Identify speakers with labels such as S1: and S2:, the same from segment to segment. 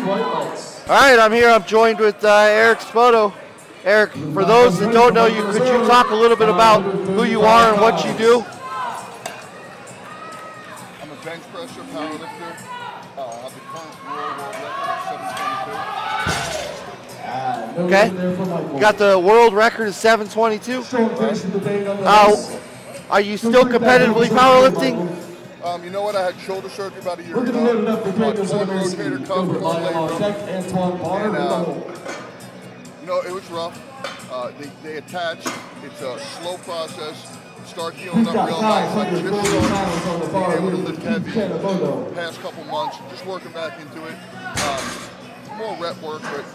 S1: All right, I'm here. I'm joined with Eric Spoto. Eric, for those that don't know you, could you talk a little bit about who you are and what you do?
S2: I'm a bench presser, powerlifter. I have the current world record of 722.
S1: Okay. You got the world record of 722. Are you still competitively powerlifting?
S2: You know what? I had shoulder surgery about a year ago. Rotator cuff was labrum. And, it was rough. They attach. It's a slow process. Start healing up real nice. I just started being able to lift heavy the past couple months. Just working back into it. More rep work, but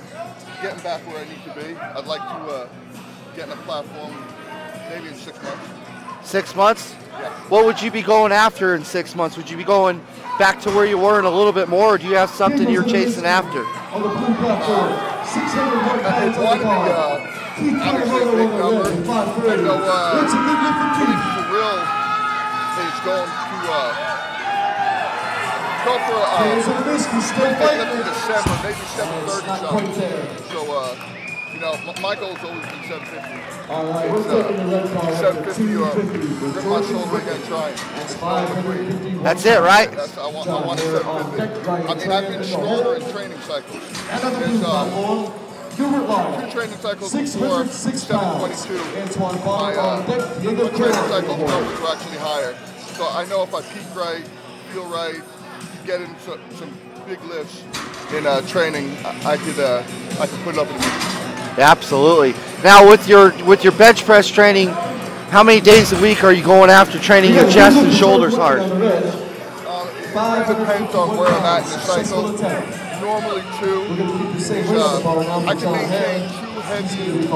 S2: getting back where I need to be. I'd like to get in a platform maybe in 6 months.
S1: 6 months?
S2: Yeah.
S1: What would you be going after in 6 months? Would you be going back to where you were and a little bit more, or do you have something you're chasing after?
S2: I want to be obviously a big number. I know for real is going to go for a fight in December, maybe 730 something. So, my goal has always been 750. It's 750 or rip my shoulder again trying.
S1: That's it, right?
S2: I want 750. I mean, I've been stronger in training cycles. There's 2 training cycles before 722. My training cycle numbers were actually higher. So I know if I peak right, feel right, get in some big lifts in training, I could put it up in the week.
S1: Absolutely. Now with your bench press training, how many days a week are you going after training your chest and shoulders hard?
S2: It depends on where I'm at in the cycle. Normally 2. I can maintain 2 heavy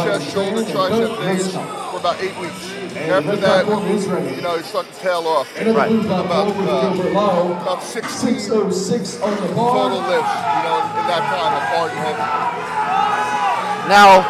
S2: chest, shoulder, tricep days for about 8 weeks. After that, it starts to tail off.
S1: Right.
S2: About 16 total lifts, in that time of hard and heavy.
S1: Now,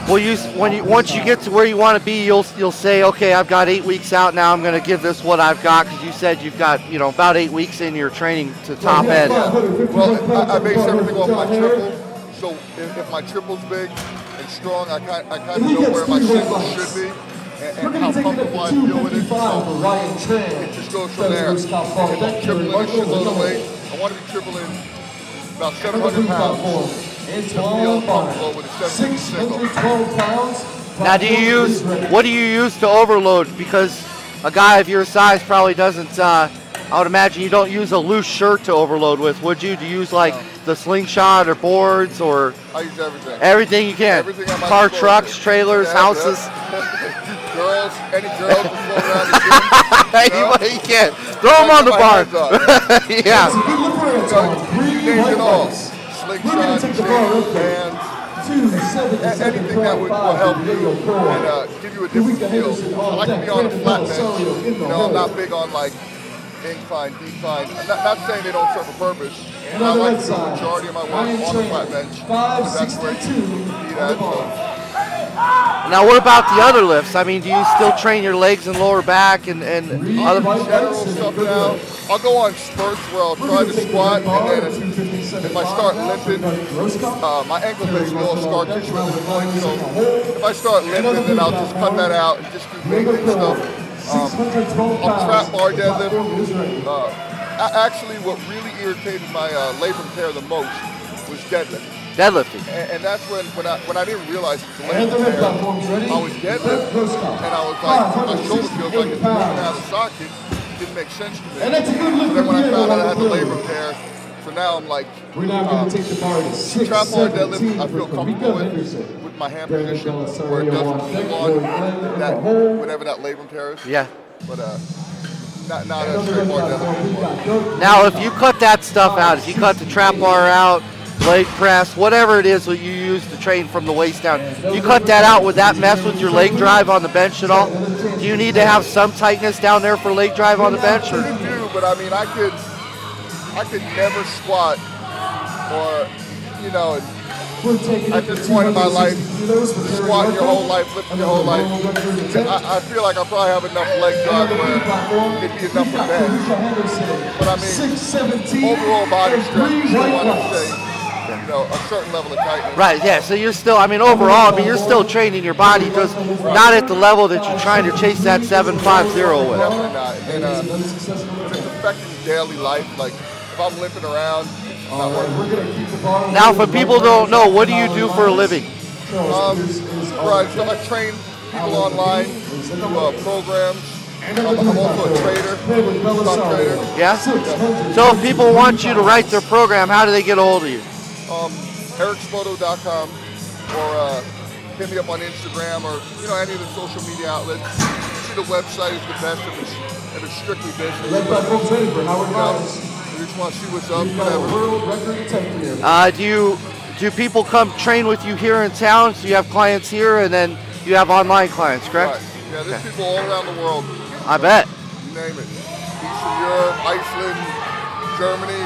S1: once you get to where you want to be, you'll say, okay, I've got 8 weeks out now. I'm going to give this what I've got, because you said you've got about 8 weeks in your training to top end.
S2: Yeah. Well, I base everything off my triple. So if my triple's big and strong, I kind of know where my single should be and how comfortable I feel with it. So it just goes from there. If I'm tripling a shitload of weight, I want to be tripling about 700 pounds.
S1: Now, what do you use to overload? Because a guy of your size probably doesn't, I would imagine you don't use a loose shirt to overload with, would you? Do you use like the slingshot or boards or?
S2: I use everything.
S1: Everything you can?
S2: Everything on my
S1: car, trucks, trailers, houses?
S2: Girls, any girls that float around the gym.
S1: Anybody you can. Throw them on the bar. Yeah.
S2: Names it all. Slingshot, chains, bands, anything that will help you and give you a different feel. I like to be on a flat bench. I'm not big on like incline, decline. I'm not saying they don't serve a purpose. I like to do the majority of my work on a flat bench. That's where you need that.
S1: Now, what about the other lifts? I mean, do you still train your legs and lower back and other
S2: general stuff now? I'll go on spurts where I'll try to squat, and then if I start limping, my ankle basically all scar tissue at this point. So if I start limping, then I'll just cut that out and just do basic stuff. I'll trap bar deadlift. Actually, what really irritated my labrum tear the most was deadlift.
S1: Deadlifting.
S2: And that's when I didn't realize it was a labrum tear. I was deadlifting, and I was like, my shoulder feels like it's moving out of the socket. It didn't make sense to me. And then when I found out I had the labrum tear, so now I'm like, trap bar deadlift, I feel comfortable with my hand position, where it doesn't pull on that, whatever that labrum tear is.
S1: Yeah.
S2: But not a straight bar deadlift.
S1: Now, if you cut that stuff out, if you cut the trap bar out, leg press, whatever it is that you use to train from the waist down, you cut that out, would that mess with your leg drive on the bench at all? Do you need to have some tightness down there for leg drive on the bench? Or?
S2: I do, but I mean, I could never squat or, at this point in my life, squatting your whole life, lifting your whole life, I feel like I probably have enough leg drive where it'd be enough for bench. But I mean, overall body strength, you want to stay, you know, a certain level of tightness.
S1: Right, yeah, so you're still, I mean, overall, I mean, you're still training your body, just not at the level that you're trying to chase that 750 with.
S2: Definitely not. And it's affecting daily life. Like, if I'm limping around, not working.
S1: Now, for people who don't know, what do you do for a living?
S2: Right, so I train people online, do programs. I'm also a trader, stock trader.
S1: Yeah? So if people want you to write their program, how do they get a hold of you?
S2: EricSpoto.com, or hit me up on Instagram, or you know, any of the social media outlets. See, the website is the best if it's strictly business. You just want to see what's up, whatever.
S1: Do people come train with you here in town? So you have clients here, and then you have online clients, correct?
S2: Right. Yeah, there's people all around the world.
S1: I bet.
S2: You name it. Eastern Europe, Iceland, Germany,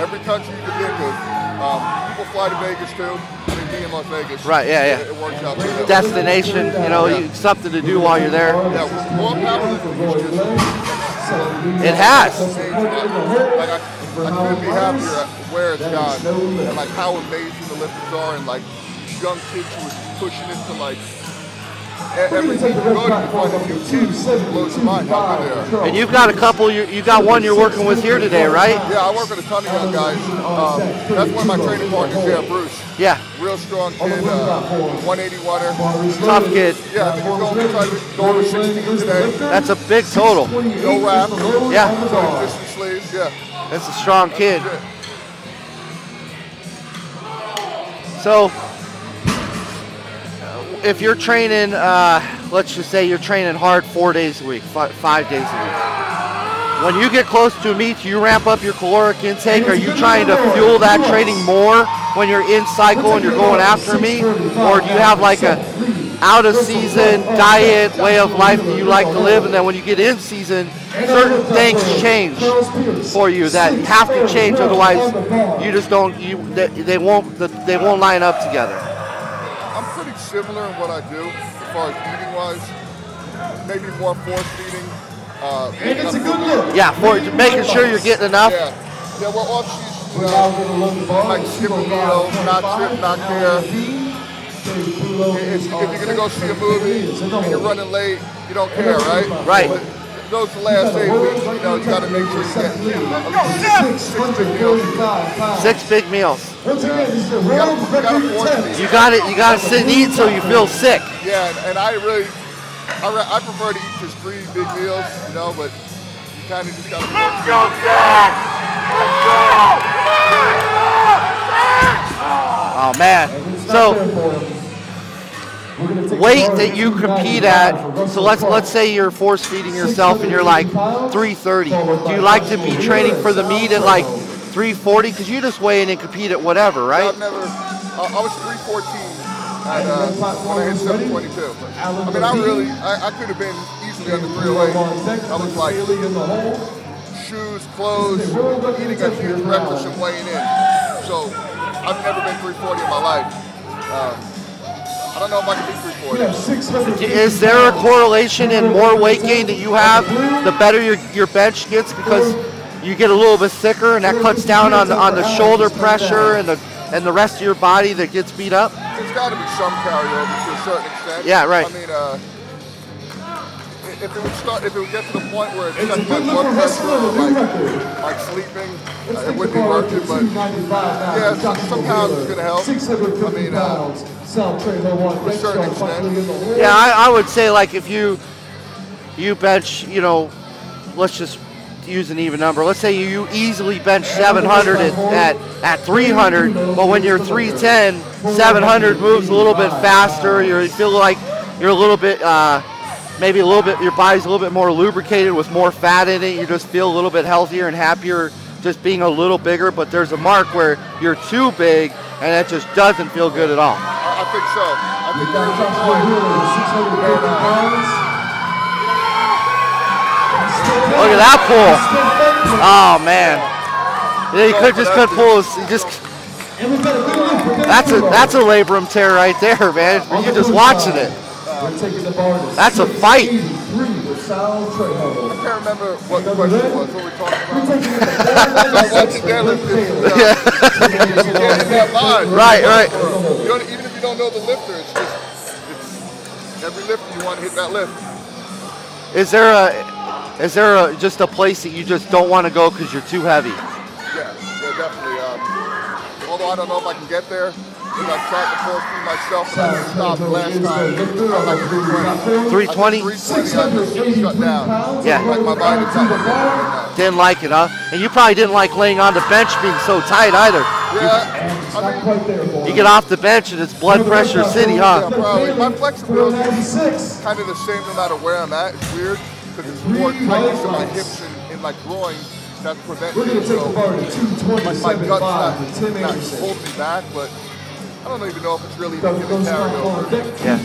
S2: every country you can think of. People fly to Vegas too. I mean, me in Las Vegas.
S1: Right, yeah.
S2: It works out too.
S1: Destination, you know, something to do while you're there.
S2: Yeah, more powerlifting is just...
S1: It has.
S2: Like, I couldn't be happier at where it's gone. And like how amazing the lifters are, and like young kids who are pushing it to like every team you go to, you find a new team. It blows your mind how good they are.
S1: And you've got a couple, you got one you're working with here today, right?
S2: Yeah, I work with a ton of young guys. That's one of my training partners, Bruce.
S1: Yeah.
S2: Real strong kid, 181er.
S1: Tough kid.
S2: Yeah, I think he's going to go over 16 today.
S1: That's a big total.
S2: No wrap.
S1: Yeah.
S2: So resistant sleeves, yeah.
S1: That's a strong kid. So, if you're training, let's just say you're training hard 4 days a week, 5 days a week. When you get close to a meet, do you ramp up your caloric intake? Are you trying to fuel that training more when you're in cycle and you're going after a meet? Or do you have like a out of season diet way of life that you like to live, and then when you get in season, certain things change for you that have to change, otherwise you just don't, they won't line up together?
S2: I'm pretty similar in what I do as far as eating wise. Maybe more force feeding.
S3: It's a good look.
S1: Yeah, for making sure you're getting enough.
S2: Yeah, we're off season. Like skip a meal, not trip, not care. If you're gonna go see a movie and you're running late, you don't care, right?
S1: Right.
S2: But those last 8 weeks, you know, you gotta make sure you get at least six big meals.
S1: 6 big meals.
S2: You
S1: You gotta sit and eat so you feel sick.
S2: Yeah, and I prefer to eat just 3 big meals, you know, but you kind of just gotta. Let's go, Dad!
S1: Oh man. So weight that you compete at, so let's say you're force feeding yourself and you're like 330. Do you like to be training for the meet at like 340? Because you just weigh in and compete at whatever, right?
S2: I've never, I was 314 when I hit 722. I mean, I could have been easily under 308. I was like, shoes, clothes, eating a huge breakfast and weighing in. So I've never been 340 in my life. I don't know if I can be 340.
S1: Is there a correlation in more weight gain that you have, the better your bench gets, because you get a little bit thicker and that cuts down on the shoulder pressure and the rest of your body that gets beat up?
S2: There's got to be some carryover to a certain extent.
S1: Yeah, right.
S2: I mean, if it would get to the point where it's touching my blood pressure or like sleeping, it would be worth it. But yeah, somehow it's going to help. I mean, to a certain extent.
S1: Yeah, I would say like if you bench, you know, let's just use an even number. Let's say you easily bench 700 at 300, but when you're 310, 700 moves a little bit faster. You feel like you're a little bit, maybe a little bit, your body's a little bit more lubricated with more fat in it. You just feel a little bit healthier and happier just being a little bigger, but there's a mark where you're too big and it just doesn't feel good at all.
S2: I think so. I think there's a point.
S1: Look at that pull. Oh man. Yeah, he just couldn't pull his, That's a labrum tear right there, man. You're just watching it. That's a fight.
S2: I can't remember what the question was. What we're talking about. Watching deadlift is, you can't hit that line.
S1: Right.
S2: Even if you don't know the lifter, it's every lifter you want to hit that lift.
S1: Is there just a place that you just don't want to go because you're too heavy?
S2: Yeah, definitely. Although I don't know if I can get there. Because I tried to force feed myself, and I stopped last time. I like 320.
S1: 320?
S2: 320, I just shut down.
S1: Yeah.
S2: Like my body was
S1: didn't like it, huh? And you probably didn't like laying on the bench being so tight either.
S2: Yeah. I mean,
S1: you get off the bench and it's blood pressure city, huh?
S2: Yeah, probably. My flexibility is kind of the same no matter where I'm at. It's weird because it's more tightness in my hips and my groin that's preventing it. So my gut's not holding me back, but I don't even know if it's really going to carry over.
S1: Yeah.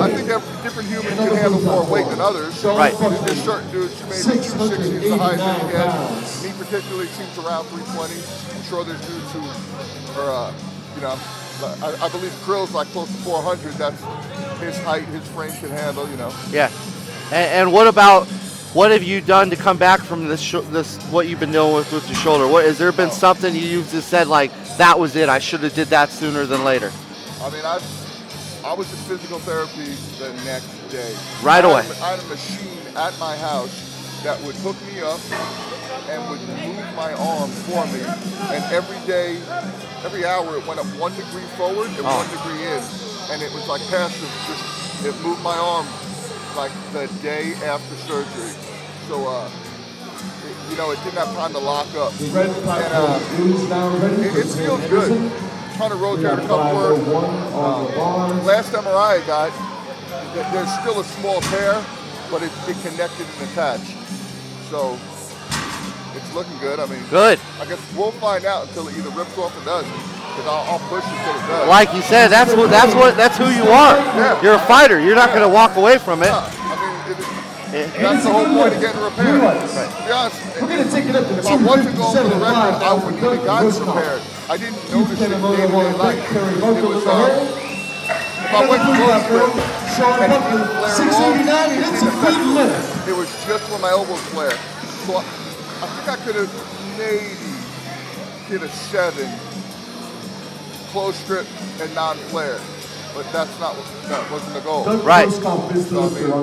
S2: I think different humans can handle more weight than others.
S1: Right.
S2: There's certain dudes who maybe 260 is the highest they can get. Me particularly seems around 320. I'm sure there's dudes who are, I believe Krill's like close to 400. That's his height, his frame can handle,
S1: Yeah. And what have you done to come back from this what you've been dealing with the shoulder? Has there been something you've just said like, that was it, I should have did that sooner than later?
S2: I mean, I was in physical therapy the next day.
S1: Right away.
S2: I had a machine at my house that would hook me up and would move my arm for me. And every day, every hour, it went up 1 degree forward and 1 degree in. And it was like passive, it moved my arm like the day after surgery. So, it didn't have time to lock up. And it feels good. Trying to rotate a couple more. Last MRI I got, there's still a small tear, but it connected and attached. So it's looking good. I mean,
S1: good.
S2: I guess we'll find out until it either rips off or doesn't. Because I'll push it until it does.
S1: Like you said, that's who you are. Yeah. You're a fighter. You're not going to walk away from it.
S2: That's the whole point of getting repaired. Right. To be honest, if I wasn't going for the record, I wouldn't even gotten repaired. I didn't notice it in day-to-day life. It was, if I went to Rosewood and it didn't flare at all, it was just when my elbows flared. So I think I could have maybe hit a 7, close grip and non-flare. But that wasn't the goal.
S1: Right.
S2: So, I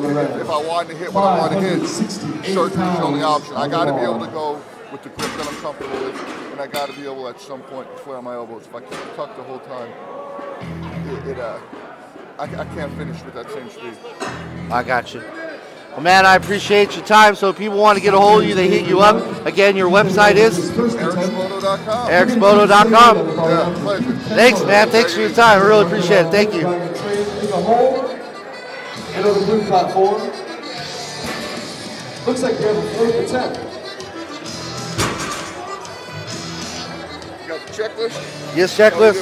S2: mean, if I wanted to hit what I wanted to hit, surgery is the only option. I got to be able to go with the grip that I'm comfortable with, and I got to be able at some point to flare my elbows. If I keep it tucked the whole time, I can't finish with that same speed.
S1: I got you. Well, man, I appreciate your time. So if people want to get a hold of you, they hit you up. Again, your website is?
S2: EricSpoto.com.
S1: EricSpoto.com.
S2: Yeah, pleasure.
S1: Thanks, man. Thanks for your time. I really appreciate it. Thank you.
S3: Another blue platform. Looks like you have a 40%.
S2: You got the checklist?
S1: Yes, checklist.